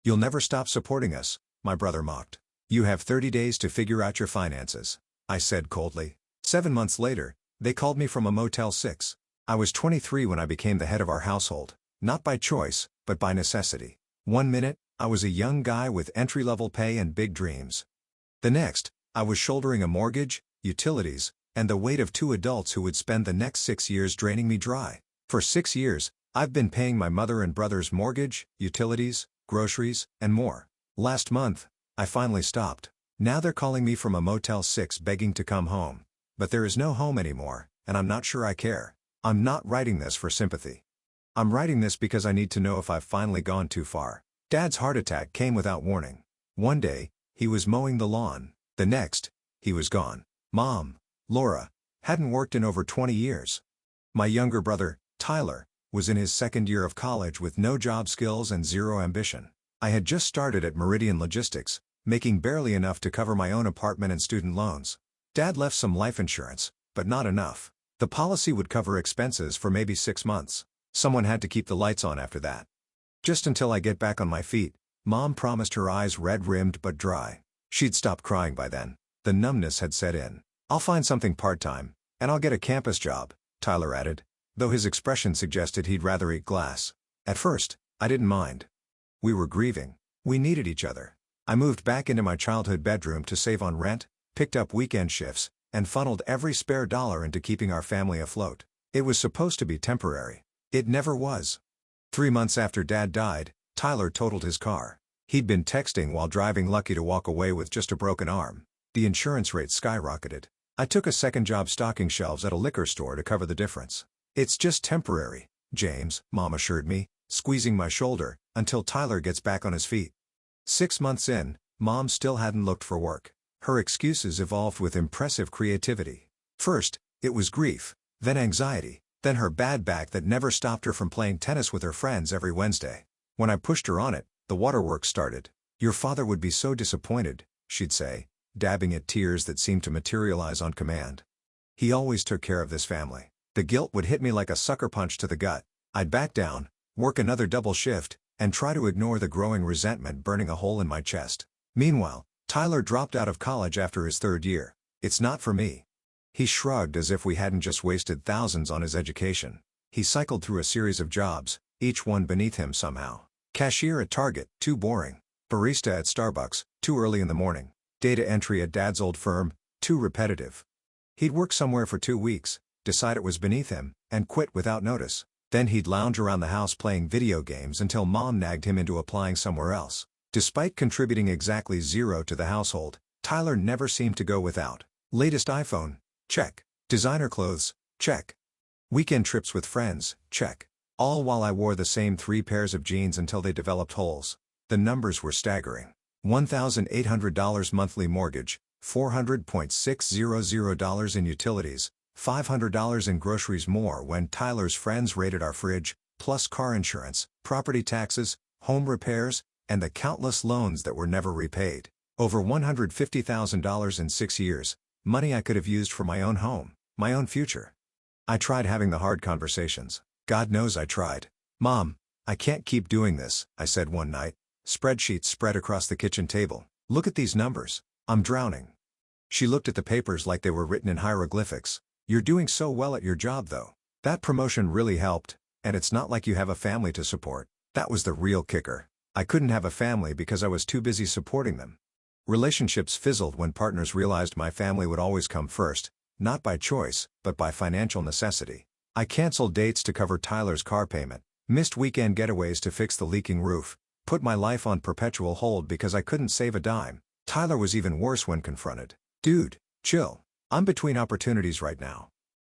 You'll never stop supporting us, my brother mocked. You have 30 days to figure out your finances, I said coldly. 7 months later, they called me from a Motel 6. I was 23 when I became the head of our household, not by choice, but by necessity. 1 minute, I was a young guy with entry-level pay and big dreams. The next, I was shouldering a mortgage, utilities, and the weight of 2 adults who would spend the next 6 years draining me dry. For 6 years, I've been paying my mother and brother's mortgage, utilities, groceries, and more. Last month, I finally stopped. Now they're calling me from a Motel 6 begging to come home. But there is no home anymore, and I'm not sure I care. I'm not writing this for sympathy. I'm writing this because I need to know if I've finally gone too far. Dad's heart attack came without warning. One day, he was mowing the lawn. The next, he was gone. Mom, Laura, hadn't worked in over 20 years. My younger brother, Tyler, was in his second year of college with no job skills and zero ambition. I had just started at Meridian Logistics, making barely enough to cover my own apartment and student loans. Dad left some life insurance, but not enough. The policy would cover expenses for maybe 6 months. Someone had to keep the lights on after that. Just until I get back on my feet, Mom promised, her eyes red-rimmed but dry. She'd stopped crying by then. The numbness had set in. I'll find something part-time, and I'll get a campus job, Tyler added, though his expression suggested he'd rather eat glass. At first, I didn't mind. We were grieving. We needed each other. I moved back into my childhood bedroom to save on rent, picked up weekend shifts, and funneled every spare dollar into keeping our family afloat. It was supposed to be temporary. It never was. 3 months after Dad died, Tyler totaled his car. He'd been texting while driving, lucky to walk away with just a broken arm. The insurance rate skyrocketed. I took a second job stocking shelves at a liquor store to cover the difference. It's just temporary, James, Mom assured me, squeezing my shoulder, until Tyler gets back on his feet. 6 months in, Mom still hadn't looked for work. Her excuses evolved with impressive creativity. First, it was grief, then anxiety, then her bad back that never stopped her from playing tennis with her friends every Wednesday. When I pushed her on it, the waterworks started. Your father would be so disappointed, she'd say, dabbing at tears that seemed to materialize on command. He always took care of this family. The guilt would hit me like a sucker punch to the gut. I'd back down, work another double shift, and try to ignore the growing resentment burning a hole in my chest. Meanwhile, Tyler dropped out of college after his 3rd year. It's not for me. He shrugged as if we hadn't just wasted thousands on his education. He cycled through a series of jobs, each one beneath him somehow. Cashier at Target, too boring. Barista at Starbucks, too early in the morning. Data entry at Dad's old firm, too repetitive. He'd work somewhere for 2 weeks, decide it was beneath him, and quit without notice. Then he'd lounge around the house playing video games until Mom nagged him into applying somewhere else. Despite contributing exactly zero to the household, Tyler never seemed to go without. Latest iPhone? Check. Designer clothes? Check. Weekend trips with friends? Check. All while I wore the same 3 pairs of jeans until they developed holes. The numbers were staggering. $1,800 monthly mortgage, $400,600 in utilities, $500 in groceries more when Tyler's friends raided our fridge, plus car insurance, property taxes, home repairs, and the countless loans that were never repaid. Over $150,000 in 6 years, money I could have used for my own home, my own future. I tried having the hard conversations. God knows I tried. Mom, I can't keep doing this, I said one night. Spreadsheets spread across the kitchen table. Look at these numbers. I'm drowning. She looked at the papers like they were written in hieroglyphics. You're doing so well at your job though. That promotion really helped, and it's not like you have a family to support. That was the real kicker. I couldn't have a family because I was too busy supporting them. Relationships fizzled when partners realized my family would always come first, not by choice, but by financial necessity. I canceled dates to cover Tyler's car payment, missed weekend getaways to fix the leaking roof, put my life on perpetual hold because I couldn't save a dime. Tyler was even worse when confronted. Dude, chill. I'm between opportunities right now.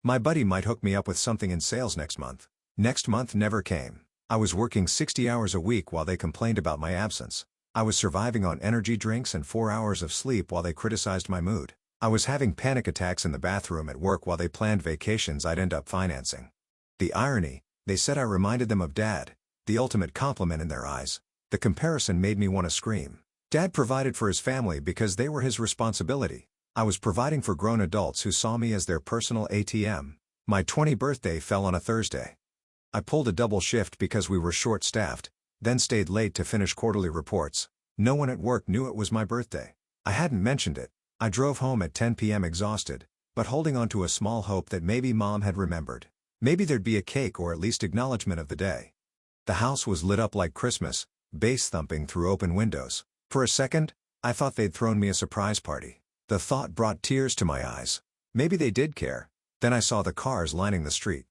My buddy might hook me up with something in sales next month. Next month never came. I was working 60 hours a week while they complained about my absence. I was surviving on energy drinks and 4 hours of sleep while they criticized my mood. I was having panic attacks in the bathroom at work while they planned vacations I'd end up financing. The irony, they said I reminded them of Dad, the ultimate compliment in their eyes. The comparison made me want to scream. Dad provided for his family because they were his responsibility. I was providing for grown adults who saw me as their personal ATM. My 20th birthday fell on a Thursday. I pulled a double shift because we were short-staffed, then stayed late to finish quarterly reports. No one at work knew it was my birthday. I hadn't mentioned it. I drove home at 10 p.m. exhausted, but holding on to a small hope that maybe Mom had remembered. Maybe there'd be a cake or at least acknowledgement of the day. The house was lit up like Christmas, bass thumping through open windows. For a second, I thought they'd thrown me a surprise party. The thought brought tears to my eyes. Maybe they did care. Then I saw the cars lining the street.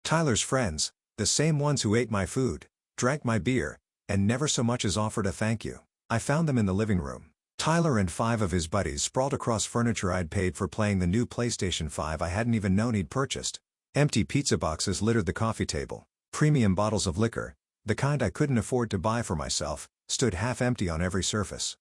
Tyler's friends, the same ones who ate my food, drank my beer, and never so much as offered a thank you. I found them in the living room. Tyler and 5 of his buddies sprawled across furniture I'd paid for playing the new PlayStation 5 I hadn't even known he'd purchased. Empty pizza boxes littered the coffee table. Premium bottles of liquor, the kind I couldn't afford to buy for myself, stood half empty on every surface.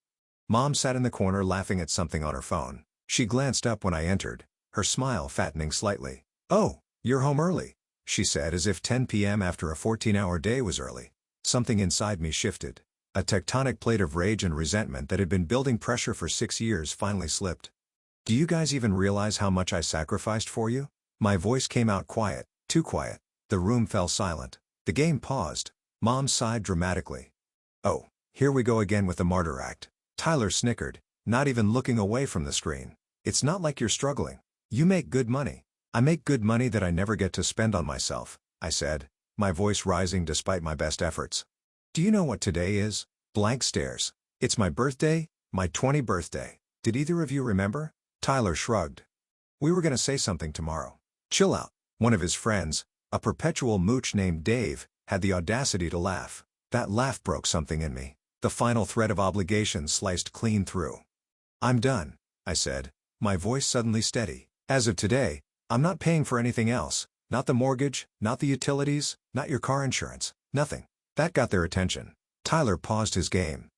Mom sat in the corner laughing at something on her phone. She glanced up when I entered, her smile fattening slightly. "Oh, you're home early," she said, as if 10 p.m. after a 14-hour day was early. Something inside me shifted. A tectonic plate of rage and resentment that had been building pressure for 6 years finally slipped. "Do you guys even realize how much I sacrificed for you?" My voice came out quiet, too quiet. The room fell silent. The game paused. Mom sighed dramatically. "Oh, here we go again with the martyr act." Tyler snickered, not even looking away from the screen. "It's not like you're struggling. You make good money." "I make good money that I never get to spend on myself," I said, my voice rising despite my best efforts. "Do you know what today is?" Blank stares. "It's my birthday, my 20th birthday. Did either of you remember?" Tyler shrugged. "We were gonna say something tomorrow." "Chill out." One of his friends, a perpetual mooch named Dave, had the audacity to laugh. That laugh broke something in me. The final thread of obligation sliced clean through. "I'm done," I said, my voice suddenly steady. "As of today, I'm not paying for anything else. Not the mortgage, not the utilities, not your car insurance, nothing." That got their attention. Tyler paused his game.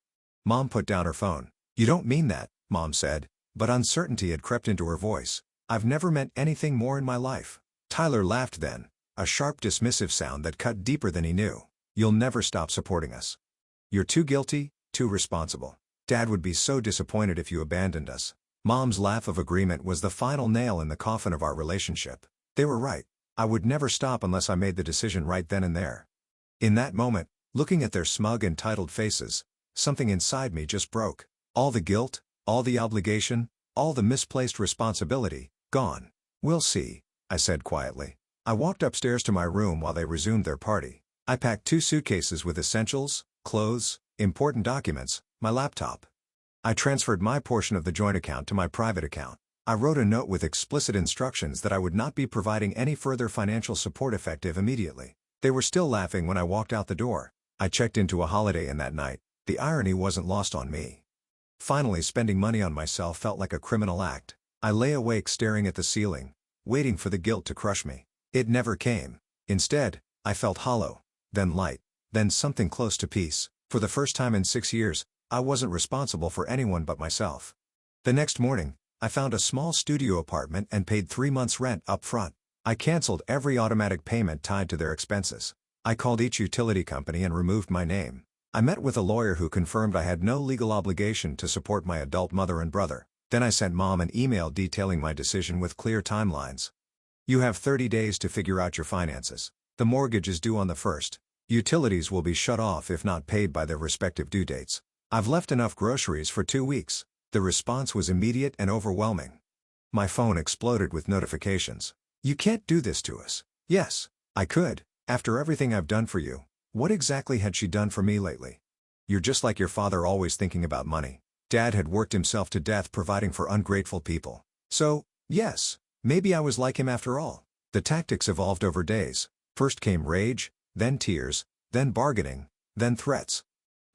Mom put down her phone. "You don't mean that," Mom said, but uncertainty had crept into her voice. "I've never meant anything more in my life." Tyler laughed then, a sharp dismissive sound that cut deeper than he knew. "You'll never stop supporting us. You're too guilty, too responsible. Dad would be so disappointed if you abandoned us." Mom's laugh of agreement was the final nail in the coffin of our relationship. They were right. I would never stop unless I made the decision right then and there. In that moment, looking at their smug, entitled faces, something inside me just broke. All the guilt, all the obligation, all the misplaced responsibility, gone. "We'll see," I said quietly. I walked upstairs to my room while they resumed their party. I packed 2 suitcases with essentials, clothes, important documents, my laptop. I transferred my portion of the joint account to my private account. I wrote a note with explicit instructions that I would not be providing any further financial support effective immediately. They were still laughing when I walked out the door. I checked into a Holiday Inn that night. The irony wasn't lost on me. Finally, spending money on myself felt like a criminal act. I lay awake staring at the ceiling, waiting for the guilt to crush me. It never came. Instead, I felt hollow, then light, then something close to peace. For the first time in 6 years, I wasn't responsible for anyone but myself. The next morning, I found a small studio apartment and paid 3 months' rent up front. I canceled every automatic payment tied to their expenses. I called each utility company and removed my name. I met with a lawyer who confirmed I had no legal obligation to support my adult mother and brother. Then I sent Mom an email detailing my decision with clear timelines. "You have 30 days to figure out your finances. The mortgage is due on the 1st. Utilities will be shut off if not paid by their respective due dates. I've left enough groceries for 2 weeks. The response was immediate and overwhelming. My phone exploded with notifications. "You can't do this to us." Yes, I could. After everything I've done for you. What exactly had she done for me lately? "You're just like your father, always thinking about money." Dad had worked himself to death providing for ungrateful people. So, yes, maybe I was like him after all. The tactics evolved over days. First came rage, then tears, then bargaining, then threats.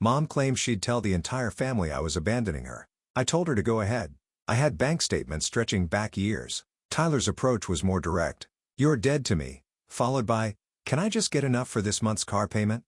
Mom claimed she'd tell the entire family I was abandoning her. I told her to go ahead. I had bank statements stretching back years. Tyler's approach was more direct. "You're dead to me," followed by, "Can I just get enough for this month's car payment?"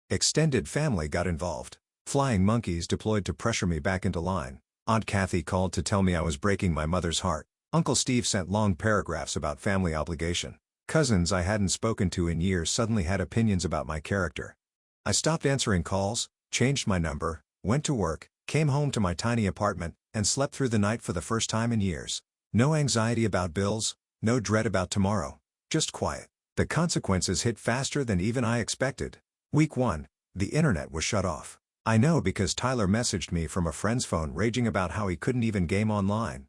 Extended family got involved. Flying monkeys deployed to pressure me back into line. Aunt Kathy called to tell me I was breaking my mother's heart. Uncle Steve sent long paragraphs about family obligation. Cousins I hadn't spoken to in years suddenly had opinions about my character. I stopped answering calls, changed my number, went to work, came home to my tiny apartment, and slept through the night for the first time in years. No anxiety about bills, no dread about tomorrow. Just quiet. The consequences hit faster than even I expected. Week 1, The internet was shut off. I know because Tyler messaged me from a friend's phone raging about how he couldn't even game online.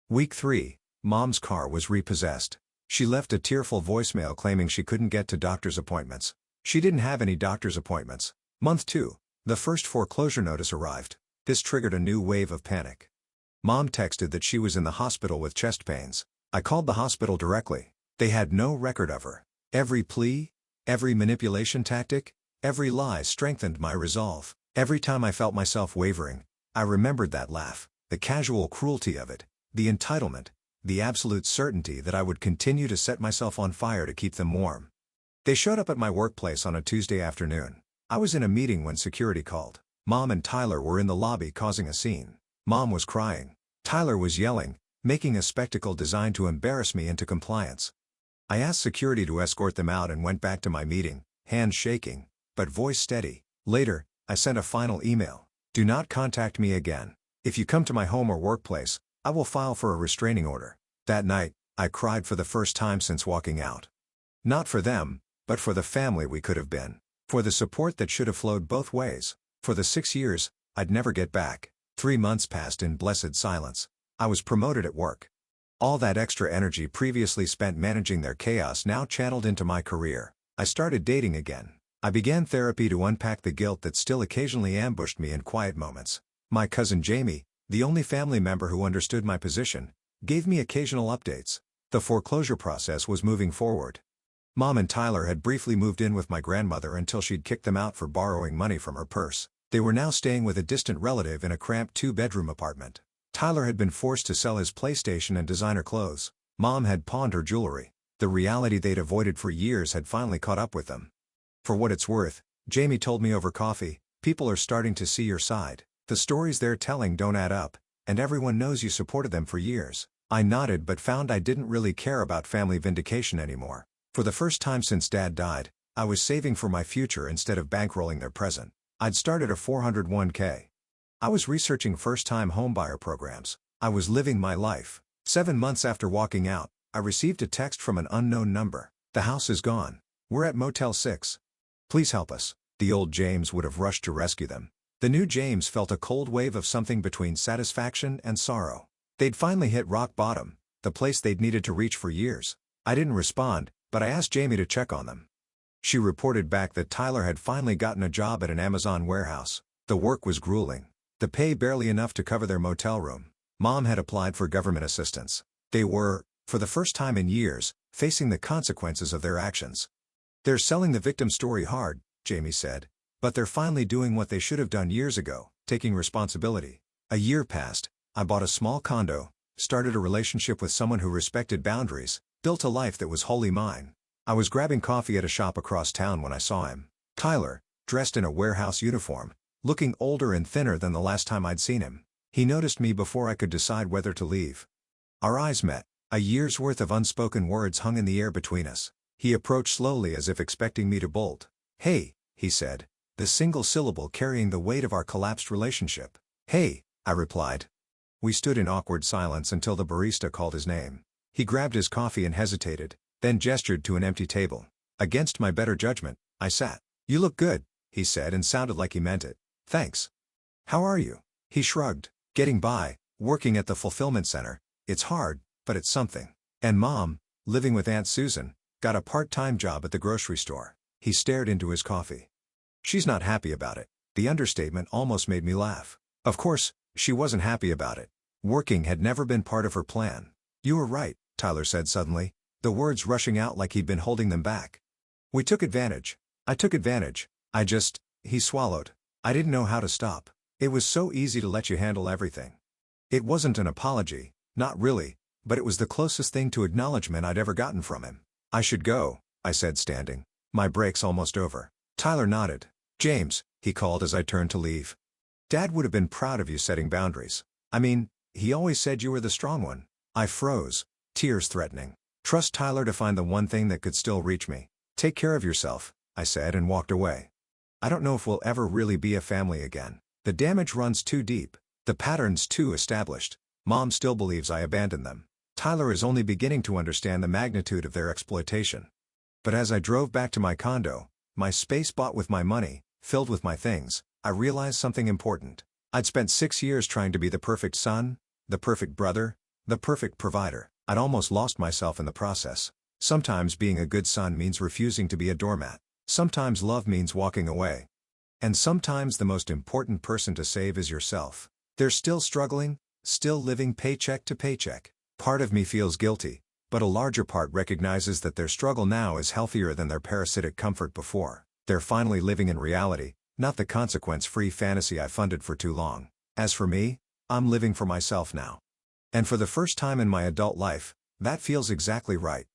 Week 3, Mom's car was repossessed. She left a tearful voicemail claiming she couldn't get to doctor's appointments. She didn't have any doctor's appointments. Month 2, the first foreclosure notice arrived. This triggered a new wave of panic. Mom texted that she was in the hospital with chest pains. I called the hospital directly. They had no record of her. Every plea, every manipulation tactic, every lie strengthened my resolve. Every time I felt myself wavering, I remembered that laugh, the casual cruelty of it, the entitlement, the absolute certainty that I would continue to set myself on fire to keep them warm. They showed up at my workplace on a Tuesday afternoon. I was in a meeting when security called. Mom and Tyler were in the lobby causing a scene. Mom was crying. Tyler was yelling, making a spectacle designed to embarrass me into compliance. I asked security to escort them out and went back to my meeting, hands shaking, but voice steady. Later, I sent a final email. Do not contact me again. If you come to my home or workplace, I will file for a restraining order. That night, I cried for the first time since walking out. Not for them, but for the family we could have been. For the support that should have flowed both ways. For the 6 years I'd never get back. 3 months passed in blessed silence. I was promoted at work. All that extra energy previously spent managing their chaos now channeled into my career. I started dating again. I began therapy to unpack the guilt that still occasionally ambushed me in quiet moments. My cousin Jamie, the only family member who understood my position, gave me occasional updates. The foreclosure process was moving forward. Mom and Tyler had briefly moved in with my grandmother until she'd kicked them out for borrowing money from her purse. They were now staying with a distant relative in a cramped 2-bedroom apartment. Tyler had been forced to sell his PlayStation and designer clothes. Mom had pawned her jewelry. The reality they'd avoided for years had finally caught up with them. For what it's worth, Jamie told me over coffee, people are starting to see your side. The stories they're telling don't add up, and everyone knows you supported them for years. I nodded but found I didn't really care about family vindication anymore. For the first time since Dad died, I was saving for my future instead of bankrolling their present. I'd started a 401k. I was researching first-time homebuyer programs. I was living my life. 7 months after walking out, I received a text from an unknown number. The house is gone. We're at Motel 6. Please help us. The old James would have rushed to rescue them. The new James felt a cold wave of something between satisfaction and sorrow. They'd finally hit rock bottom, the place they'd needed to reach for years. I didn't respond, but I asked Jamie to check on them. She reported back that Tyler had finally gotten a job at an Amazon warehouse. The work was grueling. The pay barely enough to cover their motel room. Mom had applied for government assistance. They were, for the first time in years, facing the consequences of their actions. They're selling the victim story hard, Jamie said, but they're finally doing what they should have done years ago, taking responsibility. A year passed. I bought a small condo, started a relationship with someone who respected boundaries, built a life that was wholly mine. I was grabbing coffee at a shop across town when I saw him. Tyler, dressed in a warehouse uniform, looking older and thinner than the last time I'd seen him. He noticed me before I could decide whether to leave. Our eyes met. A year's worth of unspoken words hung in the air between us. He approached slowly as if expecting me to bolt. "Hey," he said, the single syllable carrying the weight of our collapsed relationship. "Hey," I replied. We stood in awkward silence until the barista called his name. He grabbed his coffee and hesitated, then gestured to an empty table. Against my better judgment, I sat. "You look good," he said and sounded like he meant it. "Thanks. How are you?" He shrugged. "Getting by, working at the fulfillment center. It's hard, but it's something. And Mom, living with Aunt Susan, got a part-time job at the grocery store." He stared into his coffee. "She's not happy about it." The understatement almost made me laugh. Of course, she wasn't happy about it. Working had never been part of her plan. "You were right," Tyler said suddenly, the words rushing out like he'd been holding them back. "We took advantage. I took advantage. He swallowed. "I didn't know how to stop. It was so easy to let you handle everything." It wasn't an apology, not really, but it was the closest thing to acknowledgement I'd ever gotten from him. "I should go," I said standing. "My break's almost over." Tyler nodded. "James," he called as I turned to leave. "Dad would have been proud of you setting boundaries. I mean, he always said you were the strong one." I froze, tears threatening. Trust Tyler to find the one thing that could still reach me. "Take care of yourself," I said and walked away. I don't know if we'll ever really be a family again. The damage runs too deep, the patterns too established. Mom still believes I abandoned them. Tyler is only beginning to understand the magnitude of their exploitation. But as I drove back to my condo, my space bought with my money, filled with my things, I realized something important. I'd spent 6 years trying to be the perfect son, the perfect brother, the perfect provider. I'd almost lost myself in the process. Sometimes being a good son means refusing to be a doormat. Sometimes love means walking away. And sometimes the most important person to save is yourself. They're still struggling, still living paycheck to paycheck. Part of me feels guilty, but a larger part recognizes that their struggle now is healthier than their parasitic comfort before. They're finally living in reality, not the consequence-free fantasy I funded for too long. As for me, I'm living for myself now. And for the first time in my adult life, that feels exactly right.